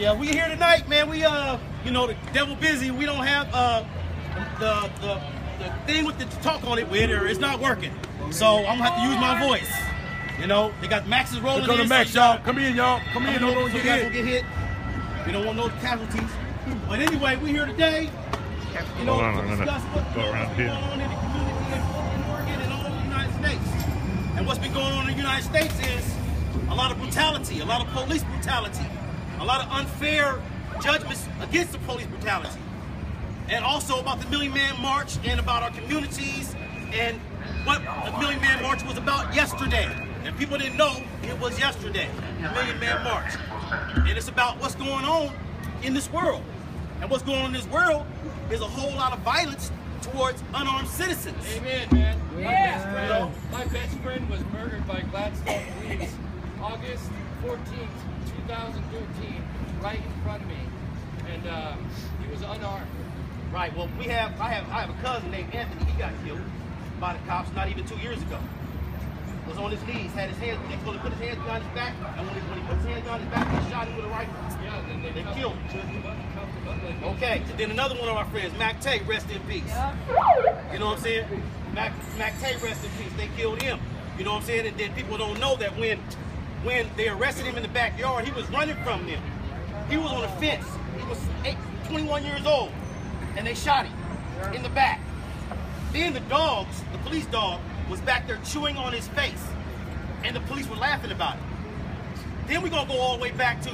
Yeah, we here tonight, man. We you know, the devil busy. We don't have the thing with the talk on it with her. It's not working. So I'm gonna have to use my voice. You know, they got Max's rolling. Go to Max, y'all. Come in, y'all. Come in. Don't get hit. We don't want no casualties. But anyway, we here today. You know, to discuss what's going on in the community in Oregon and all over the United States. And what's been going on in the United States is a lot of brutality, a lot of police brutality, a lot of unfair judgments against the police brutality. And also about the Million Man March and about our communities and what the Million Man March was about yesterday. And people didn't know it was yesterday, the Million Man March. And it's about what's going on in this world. And what's going on in this world is a whole lot of violence towards unarmed citizens. Amen, man. Yeah. My best friend was murdered by Gladstone police August 14th, 2013, right in front of me. And he was unarmed. Right, well, I have a cousin named Anthony. He got killed by the cops not even 2 years ago. Was on his knees, had his hands, they put his hands behind his back, and when he put his hands behind his back, they shot him with a rifle. Yeah, then they killed him. Okay, so then another one of our friends, Mac Tay, rest in peace. You know what I'm saying? Mac Tay, rest in peace. They killed him. You know what I'm saying? And then people don't know that when they arrested him in the backyard, he was running from them. He was on a fence. He was 21 years old, and they shot him in the back. Then the police dog, was back there chewing on his face, and the police were laughing about it. Then we're gonna go all the way back to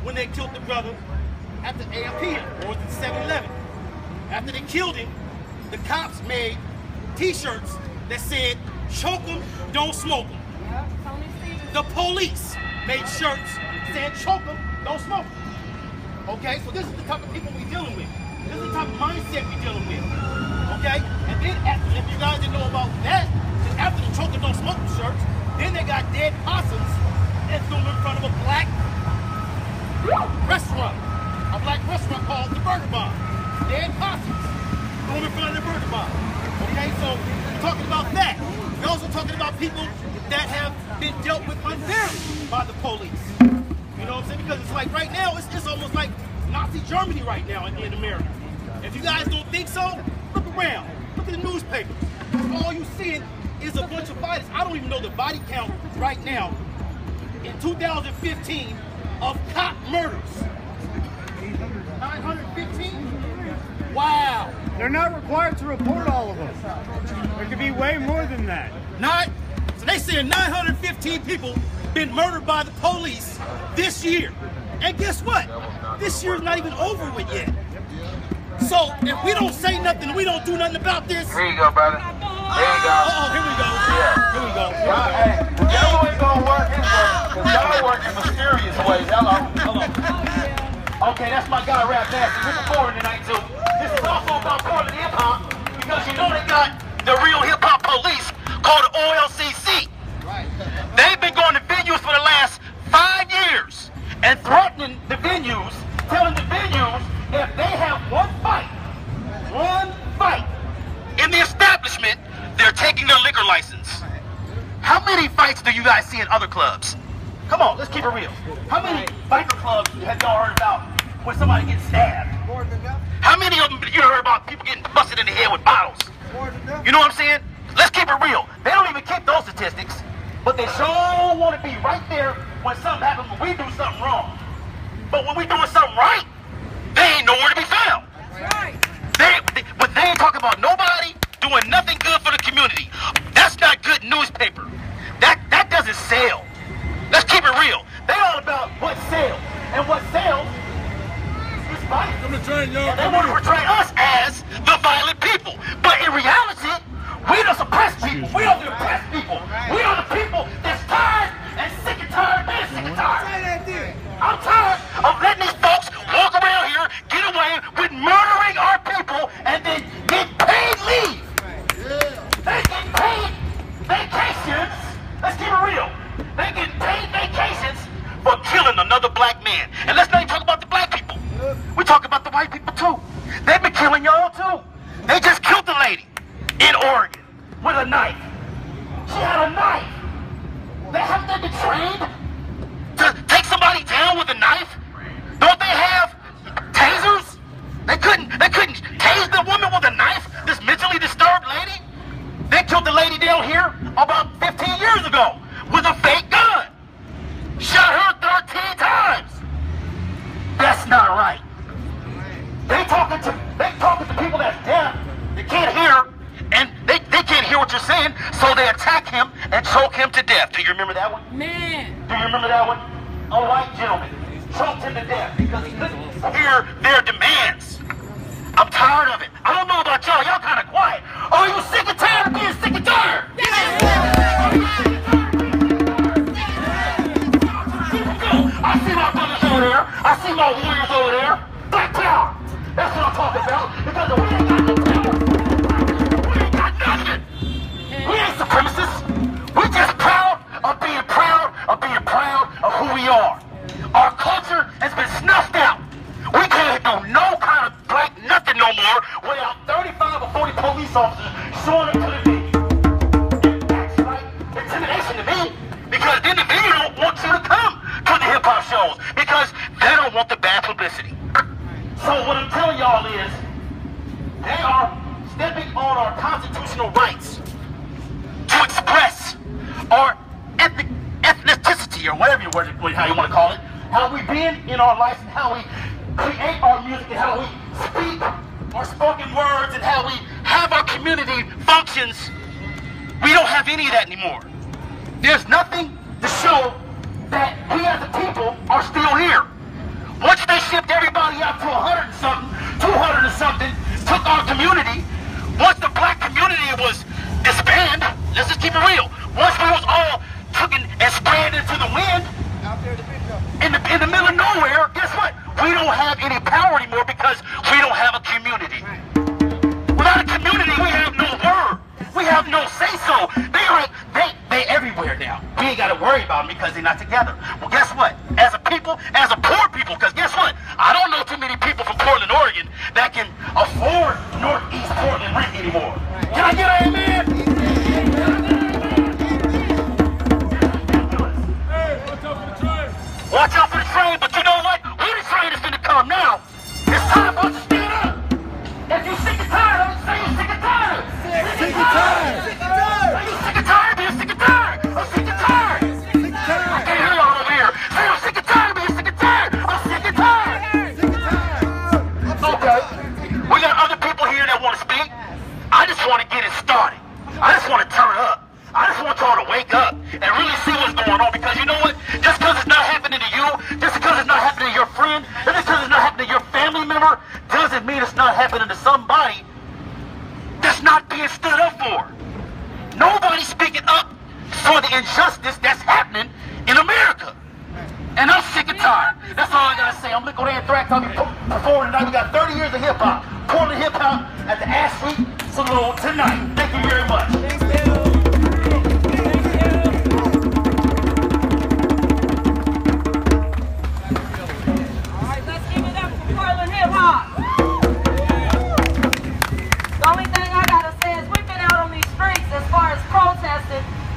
when they killed the brother at the AMPM, or the 7-Eleven. After they killed him, the cops made t-shirts that said, choke them, don't smoke them. The police made shirts saying, choke them, don't smoke them. Okay, so this is the type of people we're dealing with. This is the type of mindset we're dealing with. Okay, and then if you guys didn't know about that, after the choke them, don't smoke them shirts, then they got dead possums and threw them in front of a black restaurant called the Burger Bomb. Dead possums threw them in front of the Burger Bomb. Okay, so we're talking about that. We're also talking about people that have been dealt with unfairly by the police. You know what I'm saying? Because it's like right now, it's almost like Nazi Germany right now in America. If you guys don't think so, look around. Look at the newspapers. All you seeing is a bunch of fighters. I don't even know the body count right now in 2015 of cop murders. 915? Wow. They're not required to report all of them. There could be way more than that. So they saying 915 people been murdered by the police this year. And guess what? This year's not even over with yet. So if we don't say nothing, we don't do nothing about this. Here you go, brother. There you go. Here we go. Yeah. Here we go. Hey, y'all ain't gonna work his way, because y'all work in mysterious ways. Hello. Okay, that's my guy, Rap Nasty. We're performing tonight, too. This is also about Portland hip-hop, because you know they got the real hip-hop police called the OLCC. They've been going to venues for the last 5 years and threatening the venues, telling the venues if they have one fight in the establishment, they're taking their liquor license. How many fights do you guys see in other clubs? Come on, let's keep it real. How many biker clubs have y'all heard about when somebody gets stabbed? How many of them you heard about people getting busted in the head with bottles? You know what I'm saying? Let's keep it real. They don't even keep those statistics, but they sure want to be right there when something happens, when we do something wrong. But when we doing something right, they ain't nowhere to be found. But they ain't talking about nobody doing nothing good for the community. That's not good newspaper. That doesn't sell. Let's keep it real. They all about what sells. And what sells is violence. And they want to portray us as the violent people. But in reality, we the suppressed people. We are the oppressed people. We are the people that's tired and sick and tired and sick and tired. I'm tired of letting these folks walk around here, get away with murdering our people, and then get paid leave. They get paid vacations. Let's keep it real. They get paid vacations for killing another black man. And let's not even talk about the black people. We talk about the white people too. They've been killing y'all too. They just killed the lady in Oregon with a knife. She had a knife. They haven't been trained to take somebody down with a knife? Don't they death. Do you remember that one? Man. Do you remember that one? A white gentleman choked him to death because he couldn't hear their demands. I'm tired of it. I don't know about y'all. Y'all kind of quiet. Are you sick and tired of being sick and tired? I see my brothers over there. I see my warriors over there. Black power. That's what I'm talking about. Because we ain't got no power. We ain't got nothing. We ain't supremacists. We're just proud of being proud of who we are. Our culture has been snuffed out. We can't do no kind of black nothing no more without 35 or 40 police officers showing up to the venue. That's like intimidation to me, because then the venue don't want you to come to the hip-hop shows because they don't want the bad publicity. So what I'm telling y'all is they are stepping on our constitutional rights to express our ethnicity, or whatever how you want to call it, how we've been in our life and how we create our music and how we speak our spoken words and how we have our community functions. We don't have any of that anymore. There's nothing to show that we as a people are still here. Once they shipped everybody out to 100 and something, 200 and something, took our community, once the black community was disbanded, let's just keep it real, once we was all taken and sprayed into the wind, in the middle of nowhere, guess what? We don't have any power anymore because we don't have a community. Without a community, we have no word. We have no say-so. They everywhere now. We ain't got to worry about them because they're not together. Well, guess what? As a people, as a poor people, because guess what? I don't know too many people from Portland, Oregon that can afford Northeast Portland rent anymore. Can I get an amen? Watch out for the train, but you know what? When the train is going to come now, it's time for us to stand up. If you're sick and tired, I'm saying you're sick and tired. Sick and tired. Are you sick and tired of being sick and tired? I'm sick and tired. I can't hear y'all over here. Say I'm sick and tired of being sick and tired. I'm sick and tired. Okay. We got other people here that want to speak. I just want to get it started. I just want to turn up. I just want y'all to wake up and really see what's going on, because you know what? Just because it's not happening to you, just because it's not happening to your friend, and just because it's not happening to your family member, doesn't mean it's not happening to somebody that's not being stood up for. Nobody's speaking up for the injustice that's happening in America. And I'm sick and tired. That's all I gotta say. I'm Liquid Anthrax. I'll be performing tonight. We got 30 years of hip-hop. Portland hip-hop at the Ash Street Saloon tonight. Thank you very much.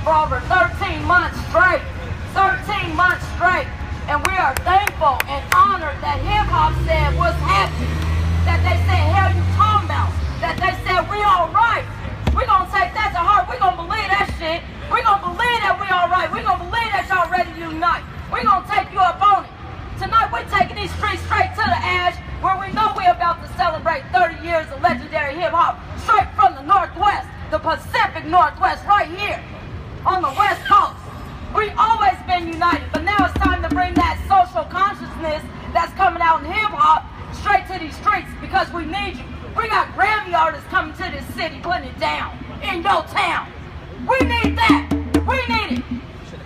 For over 13 months straight, and we are thankful and honored that hip-hop said what's happening, that they said, hell you talking about, that they said we all right. We're going to take that to heart. We're going to believe that shit. We're going to believe that we all right. We're going to believe that y'all ready to unite. We're going to take you up on it. Tonight we're taking these streets straight to the Ash, where we know we're about to celebrate 30 years of legendary hip-hop straight from the Northwest, the Pacific Northwest, right here on the West Coast. We've always been united, but now it's time to bring that social consciousness that's coming out in hip-hop straight to these streets, because we need you. We got Grammy artists coming to this city, putting it down in your town. We need that. We need it.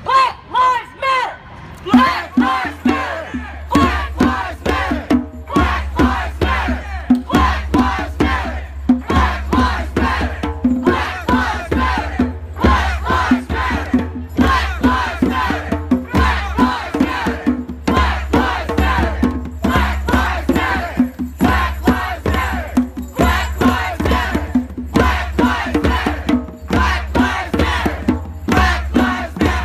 Black Lives Matter. Black Lives Matter. Black Lives Matter. Black Lives Matter. Black Lives Matter. Black Lives Matter. Black Lives Matter. Black Lives Matter. Black Lives Matter. Black Lives Matter. Black Lives Matter. Black Lives Matter. Black Lives Matter. Black Lives Matter. Black Lives Matter. Black Lives Matter. Black Lives Matter.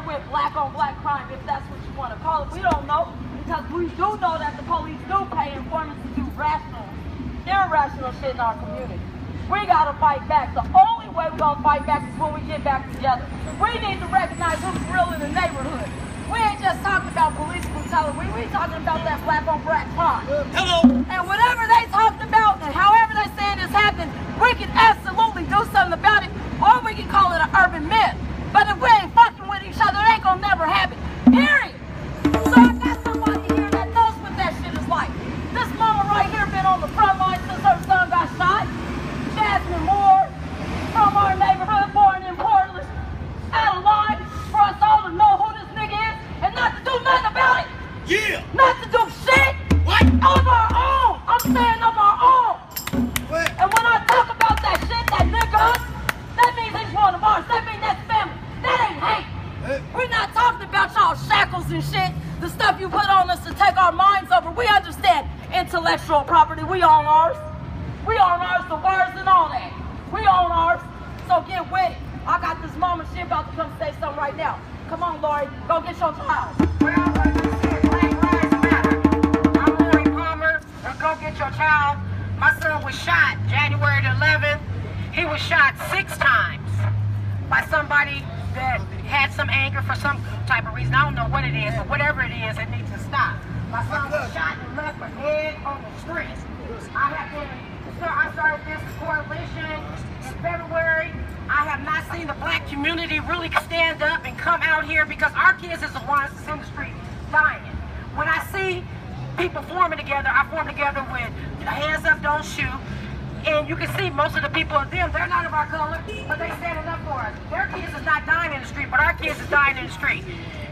with black-on-black crime, if that's what you want to call it. We don't know, because we do know that the police do pay informants to do irrational shit in our community. We gotta fight back. The only way we're gonna fight back is when we get back together. We need to recognize who's real in the neighborhood. We ain't just talking about police brutality. We talking about that black-on-black crime. Hello. And whatever they talking about and however they saying it's happening, we can absolutely do something about it, or we can call it an urban myth. But if we ain't fucking with each other, it ain't gonna never happen. Period. So I got somebody here that knows what that shit is like. This mama right here been on the front line since her son got shot. Jasmine Moore, from our neighborhood, born in Portland, out of line for us all to know who this nigga is and not to do nothing about it. Yeah. Not to do shit. What? Of our own. I'm saying of our own. What? And when I talk about that shit, that nigga, that means he's one of ours. That means that's family. That ain't hate. We're not talking about y'all shackles and shit, the stuff you put on us to take our minds over. We understand intellectual property. We own ours. We own ours, the words and all that. We own ours. So get with it. I got this mama, she about to come say something right now. Come on, Lori, go get your child. Well, like you said, Black Lives Matter. I'm Lori Palmer. Go get your child. My son was shot January the 11th. He was shot 6 times by somebody that had some anger for some type of reason. I don't know what it is, but whatever it is, it needs to stop. My son was shot and left for dead on the street. I started this coalition in February. I have not seen the black community really stand up and come out here, because our kids is the ones that's in the street dying. When I see people forming together, I form together with Hands Up, Don't Shoot. And you can see most of the people of them, they're not of our color, but they standing up for us. Their kids is not dying in the street, but our kids is dying in the street.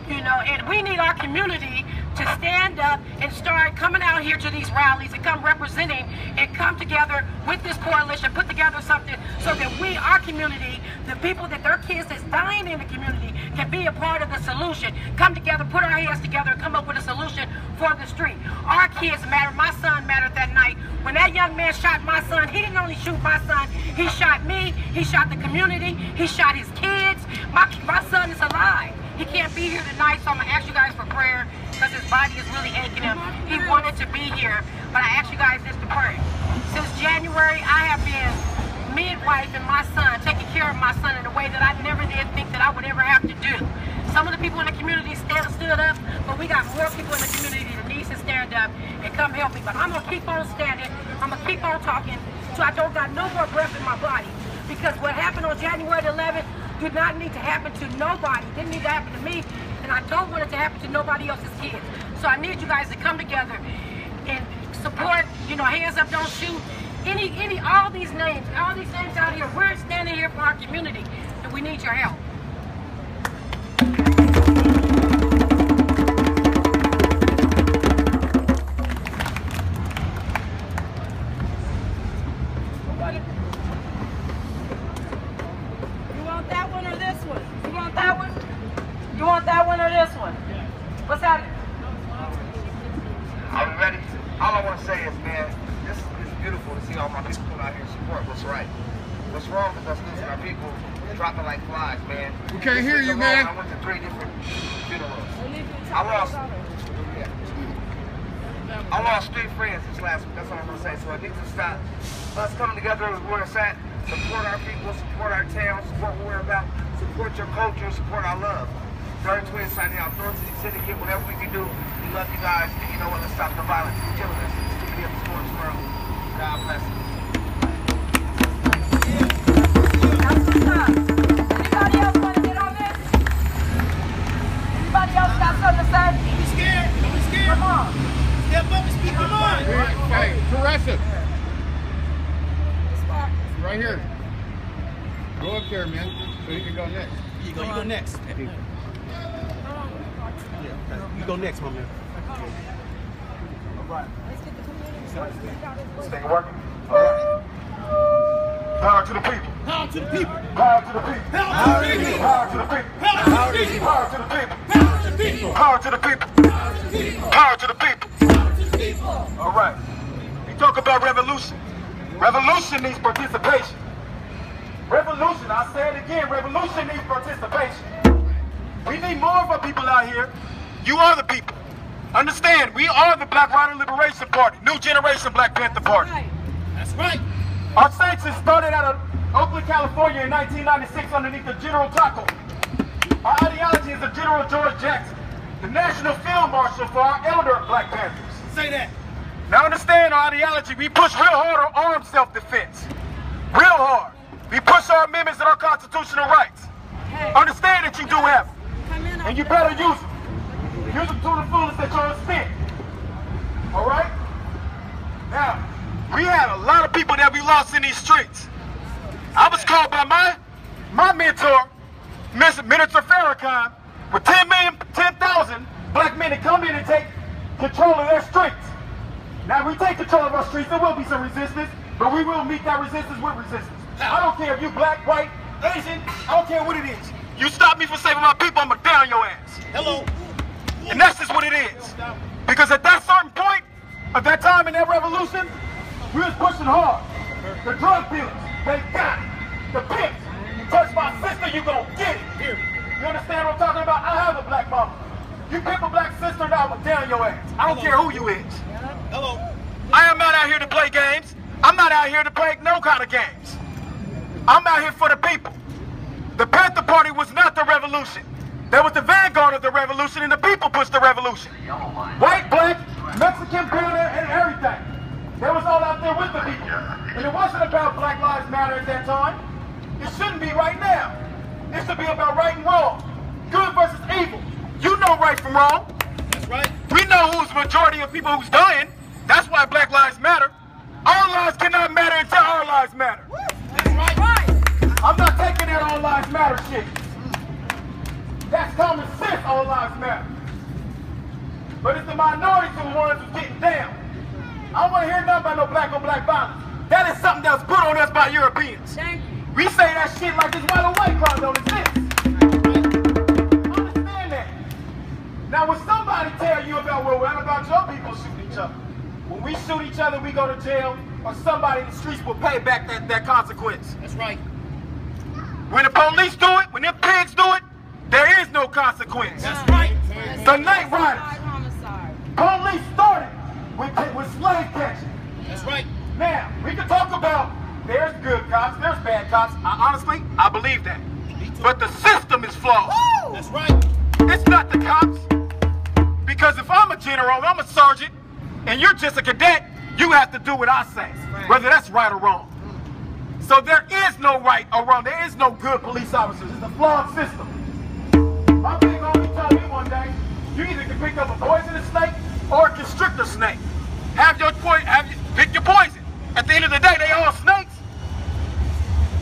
You know, and we need our community to stand up and start coming out here to these rallies and come representing and come together with this coalition, put together something so that we, our community, the people that their kids that's dying in the community can be a part of the solution. Come together, put our hands together, and come up with a solution for the street. Our kids matter. My son mattered that night. When that young man shot my son, he didn't only shoot my son, he shot me, he shot the community, he shot his kids. My son is alive. He can't be here tonight, so I'm going to ask you guys for prayer, because his body is really aching him. He wanted to be here, but I ask you guys this to pray. Since January, I have been midwifing my son, taking care of my son in a way that I never did think that I would ever have to do. Some of the people in the community stood up, but we got more people in the community that needs to stand up and come help me. But I'm going to keep on standing. I'm going to keep on talking so I don't got no more breath in my body. Because what happened on January the 11th did not need to happen to nobody. Didn't need to happen to me, and I don't want it to happen to nobody else's kids. So I need you guys to come together and support, you know, Hands Up, Don't Shoot. All these names out here, we're standing here for our community, and we need your help. What's happening? Are we ready? All I want to say is, man, this is beautiful to see all my people come out here and support what's right. What's wrong with us losing our people, dropping like flies, man. We can't hear you, man. I went to 3 different funerals. I lost 3 friends this last week. That's all I'm going to say. So it needs to stop. Us coming together is where it's at. Support our people, support our town, support what we're about, support your culture, support our love. Third Twin signing out. Thorn City Syndicate, whatever we can do. We love you guys. And you know what? Let's stop the violence. It's killing us. It's too many of the sports world. God bless you. That's what's up. Anybody else want to get on this? Anybody else got something to say? Don't be scared. Don't be scared. Come on. Step up and speak your mind. Hey, Teresa. Right here. Go up there, man, so you can go next. You go next. You go next, my man. All right. This thing working? All right. Power to the people. Power to the people. Power to the people. Power to the people. Power to the people. Power to the people. Power to the people. Power to the people. Power to the people. Power to the people. Power to the people. All right. You talk about revolution. Revolution needs participation. Revolution, I say it again, revolution needs participation. We need more of our people out here. You are the people. Understand, we are the Black Rider Liberation Party, new generation Black Panther Party. That's right. Our sanctions started out of Oakland, California in 1996 underneath the General Taco. Our ideology is the General George Jackson, the National Field Marshal for our elder Black Panthers. Say that. Now understand our ideology, we push real hard on armed self-defense. Real hard. We push our amendments and our constitutional rights. Understand that you do have them. And you better use them. Use them to the fullest at your extent. Alright? Now, we had a lot of people that we lost in these streets. I was called by my mentor, Minister Farrakhan, with 10,000 black men to come in and take control of their streets. Now, if we take control of our streets, there will be some resistance, but we will meet that resistance with resistance. I don't care if you black, white, Asian, I don't care what it is. You stop me from saving my people, I'm gonna down your ass. Hello. And that's just what it is. Because at that certain point, at that time in that revolution, we was pushing hard. The drug dealers, they got it. The pimps, you touch my sister, you gon' get it. Here. You understand what I'm talking about? I have a black mama. You pimp a black sister, now I'm gonna down your ass. I don't care who you is. Hello. I am not out here to play games. I'm not out here to play no kind of games. I'm out here for the people. The Panther Party was not the revolution. There was the vanguard of the revolution, and the people pushed the revolution. White, black, Mexican, Panther, and everything. They was all out there with the people. And it wasn't about Black Lives Matter at that time. It shouldn't be right now. It should be about right and wrong. Good versus evil. You know right from wrong. That's right. We know who's the majority of people who's dying. That's why Black Lives Matter. Our lives cannot matter until our lives matter. That's right. I'm not taking that all lives matter shit. That's common sense, all lives matter. But it's the minorities who are the ones who's getting down. I don't want to hear nothing about no black on black violence. That is something that was put on us by Europeans. Thank you. We say that shit like this white on white crime don't exist. Understand that. Now when somebody tell you about, well, what about your people shooting each other? When we shoot each other, we go to jail, or somebody in the streets will pay back that consequence. That's right. When the police do it, when them pigs do it, there is no consequence. That's right. The night riders. Police started with slave catching. That's right. Now, we can talk about there's good cops, there's bad cops. Honestly, I believe that. But the system is flawed. That's right. It's not the cops. Because if I'm a general, I'm a sergeant, and you're just a cadet, you have to do what I say, whether that's right or wrong. So there is no right or wrong. There is no good police officers. It's a flawed system. My big homie told me one day, you either can pick up a poisonous snake or a constrictor snake. Pick your poison. At the end of the day, they all snakes.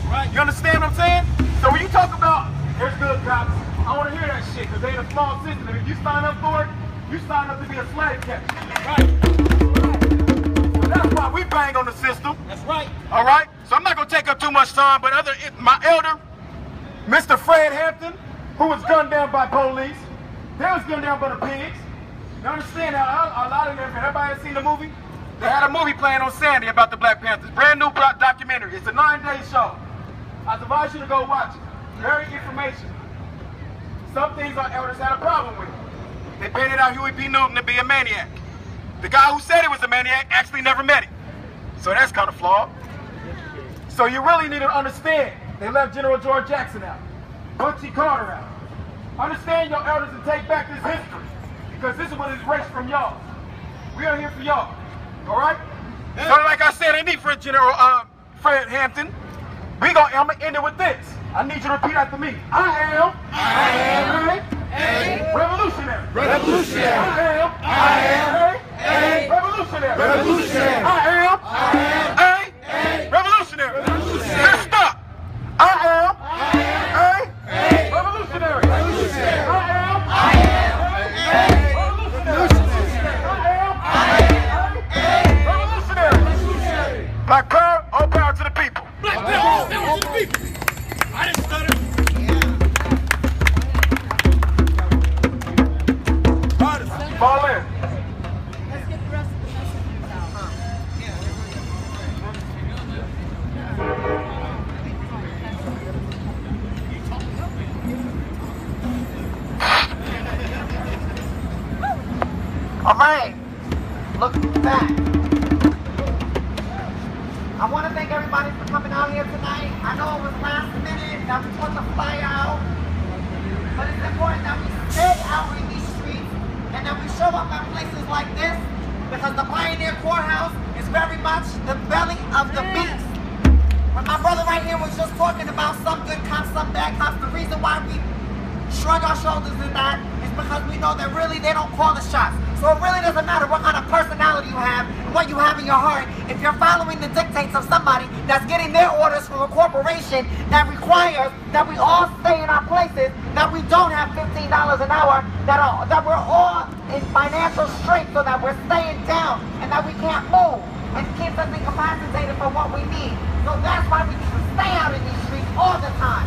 Right. You understand what I'm saying? So when you talk about there's good cops, I want to hear that shit because they're a flawed system. And if you sign up for it, you sign up to be a slave catcher. Right. So that's why we bang on the system. That's right. All right? So I'm not going to take up too much time, but my elder, Mr. Fred Hampton, who was gunned down by police, they was gunned down by the pigs. You understand how a lot of them, everybody has seen the movie? They had a movie playing on Sandy about the Black Panthers. Brand new documentary. It's a 9-day show. I advise you to go watch it. Very informational. Some things our elders had a problem with. They painted out Huey P. Newton to be a maniac. The guy who said he was a maniac actually never met him. So that's kind of flawed. So you really need to understand, they left General George Jackson out, Bunchy Carter out. Understand your elders and take back this history, because this is what is erased from y'all. We are here for y'all, all right? So like I said, I need for General Fred Hampton. I'm gonna end it with this. I need you to repeat after me. I am a revolutionary. Revolutionary. I am a revolutionary. Revolutionary. I am a revolutionary. Let's stop. I am a revolutionary. I am a revolutionary. Black power, all power to the people. Black power, all power to the people. I didn't stutter. Fall in. Let's get the rest of the messages out. All right, look back. I want to thank everybody for coming out here tonight. I know it was last minute that we put the flyer out, but it's important that we stay out in these streets and that we show up at places like this, because the Pioneer Courthouse is very much the belly of the beast. When my brother right here was just talking about some good cops, some bad cops, the reason why we shrug our shoulders at that is because we know that really they don't call the shots. So it really doesn't matter what kind of personality you have, what you have in your heart. If you're following the dictates of somebody that's getting their orders from a corporation that requires that we all stay in our places, that we don't have $15 an hour, that we're all in financial straits so that we're staying down and that we can't move, and keeps us incapacitated for what we need. So that's why we need to stay out in these streets all the time.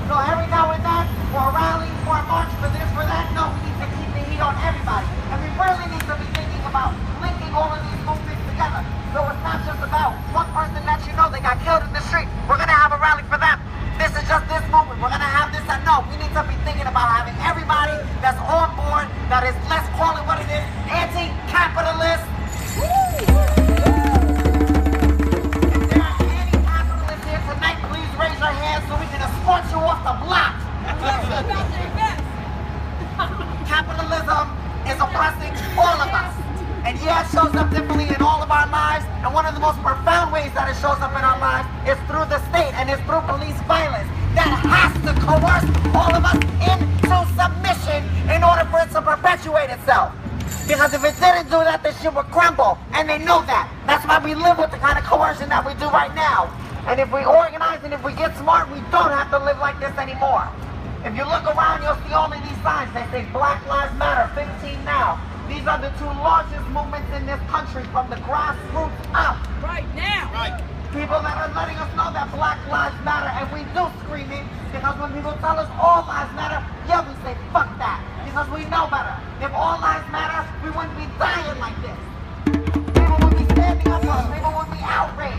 So every now and then, for a rally, for a march, for this, for that, no, we need to keep the heat on everybody. And we really need to be thinking about linking all of these movements together. So it's not just about one person that you know they got killed in the street. We're going to have a rally for them. This is just this movement. We're going to have this and no. We need to be thinking about having everybody that's on board, that is, let's call it what it is, anti-capitalist. Tonight, please raise your hands so we can escort you off the block. Capitalism is oppressing all of us. And yeah, it shows up differently in all of our lives. And one of the most profound ways that it shows up in our lives is through the state and it's through police violence. That has to coerce all of us into submission in order for it to perpetuate itself. Because if it didn't do that, this shit would crumble. And they know that. That's why we live with the kind of coercion that we do right now. And if we organize and if we get smart, we don't have to live like this anymore. If you look around, you'll see all of these signs. They say Black Lives Matter, 15 now. These are the two largest movements in this country from the grassroots up. Right now. Right. People that are letting us know that Black Lives Matter, and we do scream it, because when people tell us all lives matter, yeah, we say fuck that, because we know better. If all lives matter, we wouldn't be dying like this. People would be standing up for us. People would be outraged.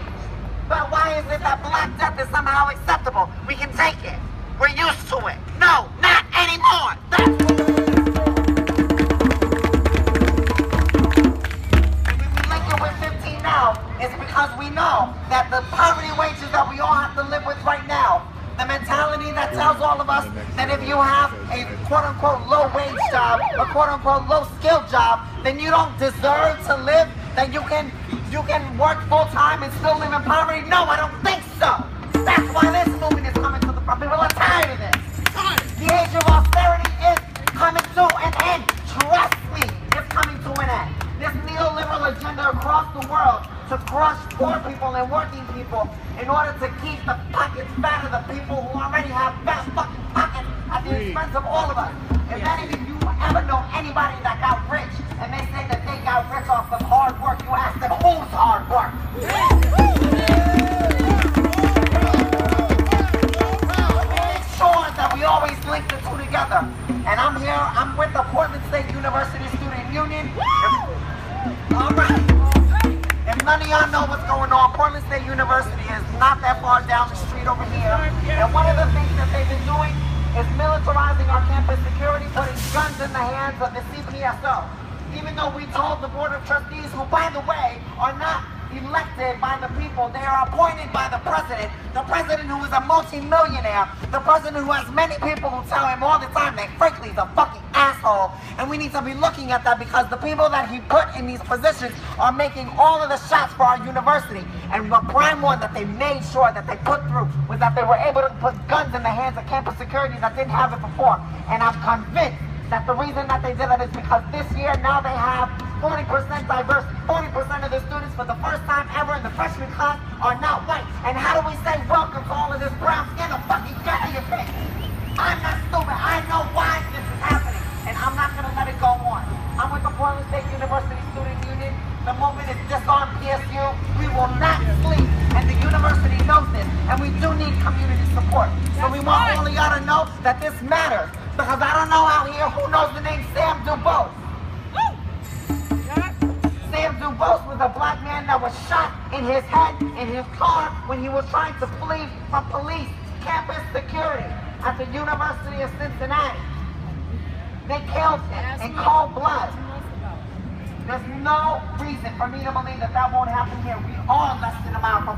But why is it that Black death is somehow acceptable? We can take it. We're used to it. No, not anymore. That's what it is. And when we link it with 15 now, it's because we know that the poverty wages that we all have to live with right now, the mentality that tells all of us that if you have a quote-unquote low-wage job, a quote-unquote low-skilled job, then you don't deserve to live, that you can work full-time and still live in poverty? No, I don't think so. That's why this movement is coming to the front. People are tired of this. The age of austerity is coming to an end. Trust me, it's coming to an end. This neoliberal agenda across the world to crush poor people and working people in order to keep the pockets fat of the people who already have fat fucking pockets at the expense of all of us. If any of you ever know anybody that got rich and they say that they got rich off of hard work, you ask them, who's hard work? Make sure that we always link the two together. And I'm here, I'm with the Portland State University Student Union. All right. If none of y'all know what's going on, Portland State University is not that far down the street over here. And one of the things that they've been doing is militarizing our campus security, putting guns in the hands of the CPSO. Even though we told the Board of Trustees, who, by the way, are not elected by the people, they are appointed by the president who is a multi-millionaire, the president who has many people who tell him all the time that frankly he's a fucking asshole. And we need to be looking at that because the people that he put in these positions are making all of the shots for our university. And the prime one that they made sure that they put through was that they were able to put guns in the hands of campus security that didn't have it before. And I'm convinced that the reason that they did that is because this year now they have 40% diverse. 40% of the students for the first time ever in the freshman class are not white. And how do we say welcome to all of this brown skin? A fucking gun in your face. I'm not stupid. I know why this is happening. And I'm not going to let it go on. I'm with the Portland State University Student Union. The movement is disarm PSU. We will not sleep. And the university knows this. And we do need community support. So we want all of y'all to know that this matters. Because I don't know out here who knows the name Sam DuBose. Sam DuBose was a black man that was shot in his head in his car when he was trying to flee from police campus security at the University of Cincinnati. They killed him in cold blood. There's no reason for me to believe that that won't happen here. We are less than a mile from